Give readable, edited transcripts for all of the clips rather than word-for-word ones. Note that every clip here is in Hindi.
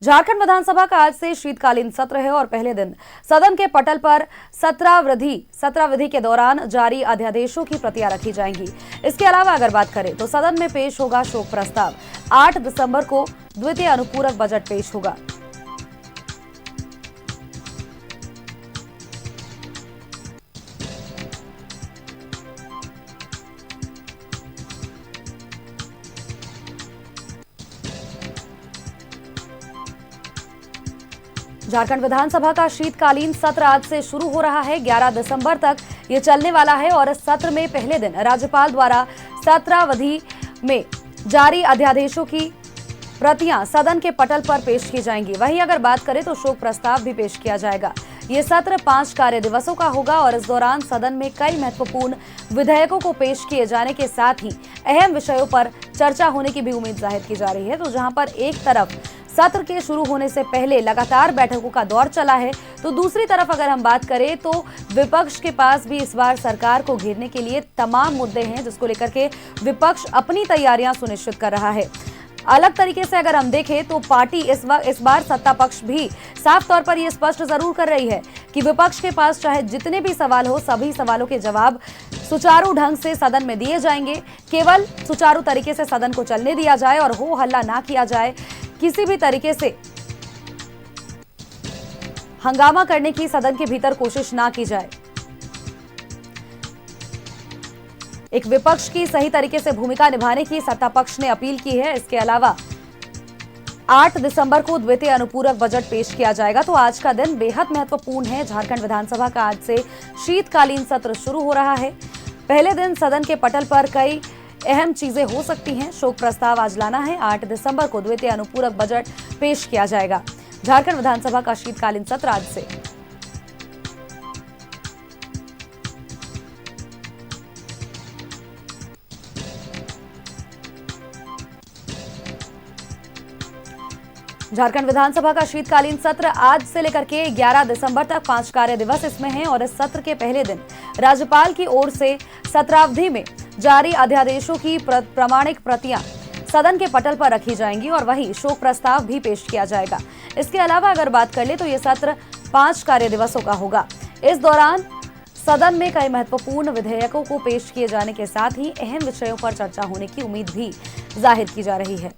झारखंड विधानसभा का आज से शीतकालीन सत्र है और पहले दिन सदन के पटल पर सत्रावधि के दौरान जारी अध्यादेशों की प्रतियां रखी जाएंगी। इसके अलावा अगर बात करें तो सदन में पेश होगा शोक प्रस्ताव। 8 दिसंबर को द्वितीय अनुपूरक बजट पेश होगा। झारखंड विधानसभा का शीतकालीन सत्र आज से शुरू हो रहा है। 11 दिसंबर तक ये चलने वाला है और इस सत्र में पहले दिन राज्यपाल द्वारा सत्रावधि में जारी अध्यादेशों की प्रतियां सदन के पटल पर पेश की जाएंगी। वहीं अगर बात करें तो शोक प्रस्ताव भी पेश किया जाएगा। ये सत्र 5 कार्य दिवसों का होगा और इस दौरान सदन में कई महत्वपूर्ण विधेयकों को पेश किए जाने के साथ ही अहम विषयों पर चर्चा होने की भी उम्मीद जाहिर की जा रही है। तो जहां पर एक तरफ सत्र के शुरू होने से पहले लगातार बैठकों का दौर चला है, तो दूसरी तरफ अगर हम बात करें तो विपक्ष के पास भी इस बार सरकार को घेरने के लिए तमाम मुद्दे हैं, जिसको लेकर के विपक्ष अपनी तैयारियां सुनिश्चित कर रहा है। अलग तरीके से अगर हम देखें तो पार्टी इस बार सत्ता पक्ष भी साफ तौर पर यह स्पष्ट जरूर कर रही है कि विपक्ष के पास चाहे जितने भी सवाल हो, सभी सवालों के जवाब सुचारू ढंग से सदन में दिए जाएंगे। केवल सुचारू तरीके से सदन को चलने दिया जाए और हो हल्ला ना किया जाए, किसी भी तरीके से हंगामा करने की सदन के भीतर कोशिश ना की जाए। एक विपक्ष की सही तरीके से भूमिका निभाने की सत्ता पक्ष ने अपील की है। इसके अलावा 8 दिसंबर को द्वितीय अनुपूरक बजट पेश किया जाएगा। तो आज का दिन बेहद महत्वपूर्ण है। झारखंड विधानसभा का आज से शीतकालीन सत्र शुरू हो रहा है। पहले दिन सदन के पटल पर कई अहम चीजें हो सकती हैं। शोक प्रस्ताव आज लाना है। 8 दिसंबर को द्वितीय अनुपूरक बजट पेश किया जाएगा। झारखंड विधानसभा का शीतकालीन सत्र आज से। झारखंड विधानसभा का शीतकालीन सत्र आज से लेकर के 11 दिसंबर तक 5 कार्य दिवस इसमें हैं और इस सत्र के पहले दिन राज्यपाल की ओर से सत्रावधि में जारी अध्यादेशों की प्रमाणिक प्रतियां सदन के पटल पर रखी जाएंगी और वहीं शोक प्रस्ताव भी पेश किया जाएगा। इसके अलावा अगर बात कर ले तो यह सत्र 5 कार्य दिवसों का होगा। इस दौरान सदन में कई महत्वपूर्ण विधेयकों को पेश किए जाने के साथ ही अहम विषयों पर चर्चा होने की उम्मीद भी जाहिर की जा रही है।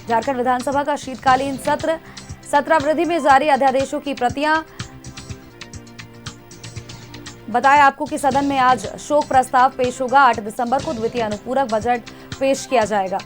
झारखंड विधानसभा का शीतकालीन सत्र सत्रावधि में जारी अध्यादेशों की प्रतियां। बताया आपको कि सदन में आज शोक प्रस्ताव पेश होगा। 8 दिसंबर को द्वितीय अनुपूरक बजट पेश किया जाएगा।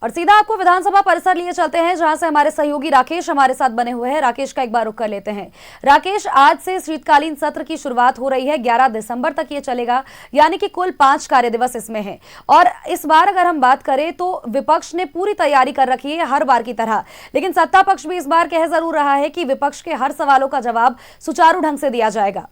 और सीधा आपको विधानसभा परिसर लिए चलते हैं, जहां से हमारे सहयोगी राकेश हमारे साथ बने हुए हैं। राकेश का एक बार रुख कर लेते हैं। राकेश, आज से शीतकालीन सत्र की शुरुआत हो रही है। 11 दिसंबर तक ये चलेगा, यानी कि कुल 5 कार्य दिवस इसमें हैं। और इस बार अगर हम बात करें तो विपक्ष ने पूरी तैयारी कर रखी है हर बार की तरह, लेकिन सत्ता पक्ष भी इस बार कह जरूर रहा है कि विपक्ष के हर सवालों का जवाब सुचारू ढंग से दिया जाएगा।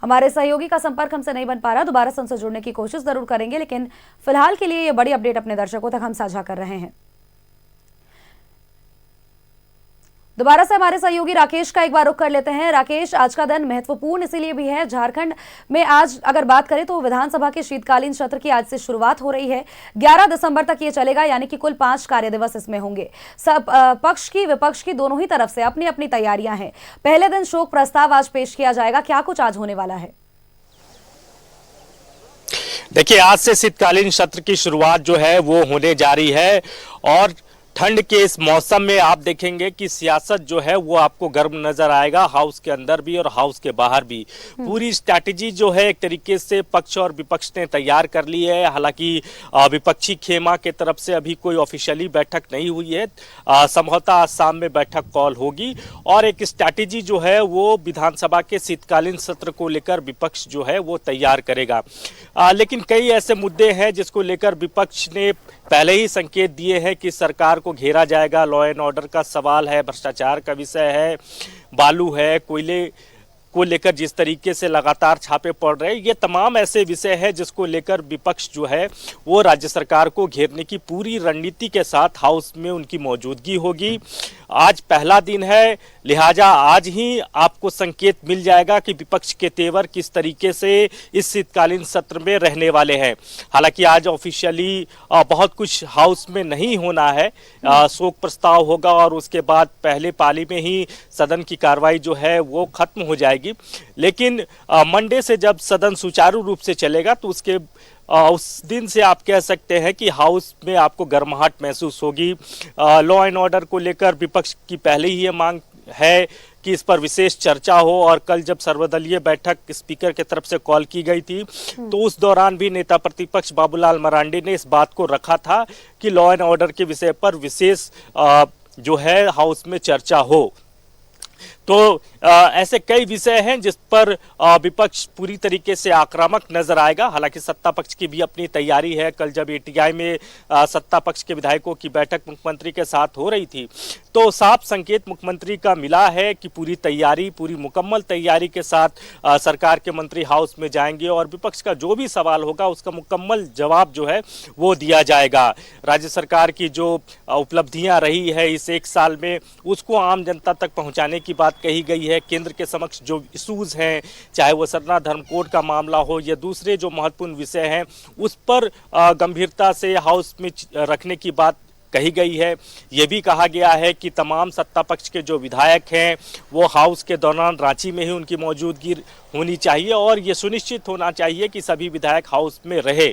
हमारे सहयोगी का संपर्क हमसे नहीं बन पा रहा, दोबारा से हमसे जुड़ने की कोशिश जरूर करेंगे, लेकिन फिलहाल के लिए ये बड़ी अपडेट अपने दर्शकों तक हम साझा कर रहे हैं। दोबारा से हमारे सहयोगी राकेश का एक बार रुख कर लेते हैं। राकेश, आज का दिन महत्वपूर्ण इसीलिए भी है, झारखंड में आज अगर बात करें तो विधानसभा के शीतकालीन सत्र की आज से शुरुआत हो रही है। 11 दिसंबर तक ये चलेगा, यानी कि कुल 5 कार्य दिवस इसमें होंगे। सब पक्ष की विपक्ष की दोनों ही तरफ से अपनी अपनी तैयारियां हैं। पहले दिन शोक प्रस्ताव आज पेश किया जाएगा। क्या कुछ आज होने वाला है? देखिए, आज से शीतकालीन सत्र की शुरुआत जो है वो होने जा रही है और ठंड के इस मौसम में आप देखेंगे कि सियासत जो है वो आपको गर्म नजर आएगा, हाउस के अंदर भी और हाउस के बाहर भी। पूरी स्ट्रैटेजी जो है एक तरीके से पक्ष और विपक्ष ने तैयार कर ली है। हालांकि विपक्षी खेमा के तरफ से अभी कोई ऑफिशियली बैठक नहीं हुई है। संभवतः आज शाम में बैठक कॉल होगी और एक स्ट्रैटेजी जो है वो विधानसभा के शीतकालीन सत्र को लेकर विपक्ष जो है वो तैयार करेगा। लेकिन कई ऐसे मुद्दे हैं जिसको लेकर विपक्ष ने पहले ही संकेत दिए हैं कि सरकार को घेरा जाएगा। लॉ एंड ऑर्डर का सवाल है, भ्रष्टाचार का विषय है, बालू है, कोयले को लेकर जिस तरीके से लगातार छापे पड़ रहे हैं, ये तमाम ऐसे विषय है जिसको लेकर विपक्ष जो है वो राज्य सरकार को घेरने की पूरी रणनीति के साथ हाउस में उनकी मौजूदगी होगी। आज पहला दिन है, लिहाजा आज ही आपको संकेत मिल जाएगा कि विपक्ष के तेवर किस तरीके से इस शीतकालीन सत्र में रहने वाले हैं। हालांकि आज ऑफिशियली बहुत कुछ हाउस में नहीं होना है, शोक प्रस्ताव होगा और उसके बाद पहले पाली में ही सदन की कार्रवाई जो है वो खत्म हो जाएगी। लेकिन मंडे से जब सदन सुचारू रूप से चलेगा तो उस दिन से आप कह सकते हैं कि हाउस में आपको गर्माहट महसूस होगी। लॉ एंड ऑर्डर को लेकर विपक्ष की पहले ही ये मांग है कि इस पर विशेष चर्चा हो और कल जब सर्वदलीय बैठक स्पीकर की तरफ से कॉल की गई थी तो उस दौरान भी नेता प्रतिपक्ष बाबूलाल मरांडी ने इस बात को रखा था कि लॉ एंड ऑर्डर के विषय पर विशेष जो है हाउस में चर्चा हो। तो ऐसे कई विषय हैं जिस पर विपक्ष पूरी तरीके से आक्रामक नजर आएगा। हालांकि सत्ता पक्ष की भी अपनी तैयारी है। कल जब एटीआई में सत्ता पक्ष के विधायकों की बैठक मुख्यमंत्री के साथ हो रही थी तो साफ संकेत मुख्यमंत्री का मिला है कि पूरी मुकम्मल तैयारी के साथ सरकार के मंत्री हाउस में जाएंगे और विपक्ष का जो भी सवाल होगा उसका मुकम्मल जवाब जो है वो दिया जाएगा। राज्य सरकार की जो उपलब्धियां रही है इस एक साल में उसको आम जनता तक पहुंचाने की बात कही गई है। केंद्र के समक्ष जो इशूज हैं, चाहे वो सरना धर्म कोड का मामला हो या दूसरे जो महत्वपूर्ण विषय हैं, उस पर गंभीरता से हाउस में रखने की बात कही गई है। ये भी कहा गया है कि तमाम सत्ता पक्ष के जो विधायक हैं वो हाउस के दौरान रांची में ही उनकी मौजूदगी होनी चाहिए और ये सुनिश्चित होना चाहिए कि सभी विधायक हाउस में रहे।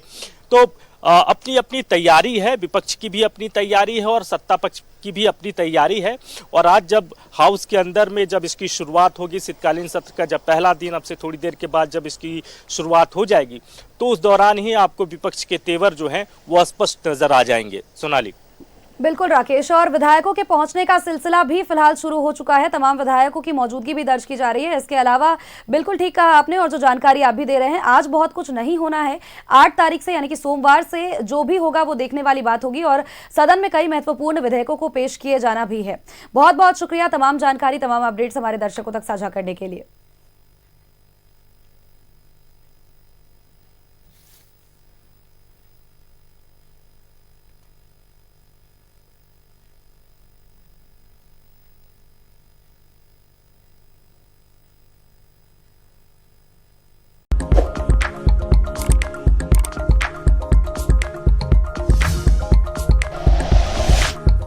तो अपनी अपनी तैयारी है, विपक्ष की भी अपनी तैयारी है और सत्ता पक्ष की भी अपनी तैयारी है। और आज जब हाउस के अंदर में जब इसकी शुरुआत होगी शीतकालीन सत्र का, जब पहला दिन अब से थोड़ी देर के बाद जब इसकी शुरुआत हो जाएगी तो उस दौरान ही आपको विपक्ष के तेवर जो हैं वो स्पष्ट नजर आ जाएंगे। सोनाली। बिल्कुल राकेश, और विधायकों के पहुंचने का सिलसिला भी फिलहाल शुरू हो चुका है। तमाम विधायकों की मौजूदगी भी दर्ज की जा रही है। इसके अलावा बिल्कुल ठीक कहा आपने और जो जानकारी आप भी दे रहे हैं, आज बहुत कुछ नहीं होना है। 8 तारीख से यानी कि सोमवार से जो भी होगा वो देखने वाली बात होगी और सदन में कई महत्वपूर्ण विधेयकों को पेश किए जाना भी है। बहुत बहुत शुक्रिया तमाम जानकारी, तमाम अपडेट्स हमारे दर्शकों तक साझा करने के लिए।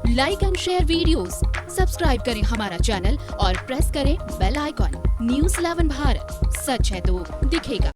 Like and share videos, subscribe करें हमारा चैनल और प्रेस करें बेल आइकॉन। न्यूज़ 11 भारत, सच है तो दिखेगा।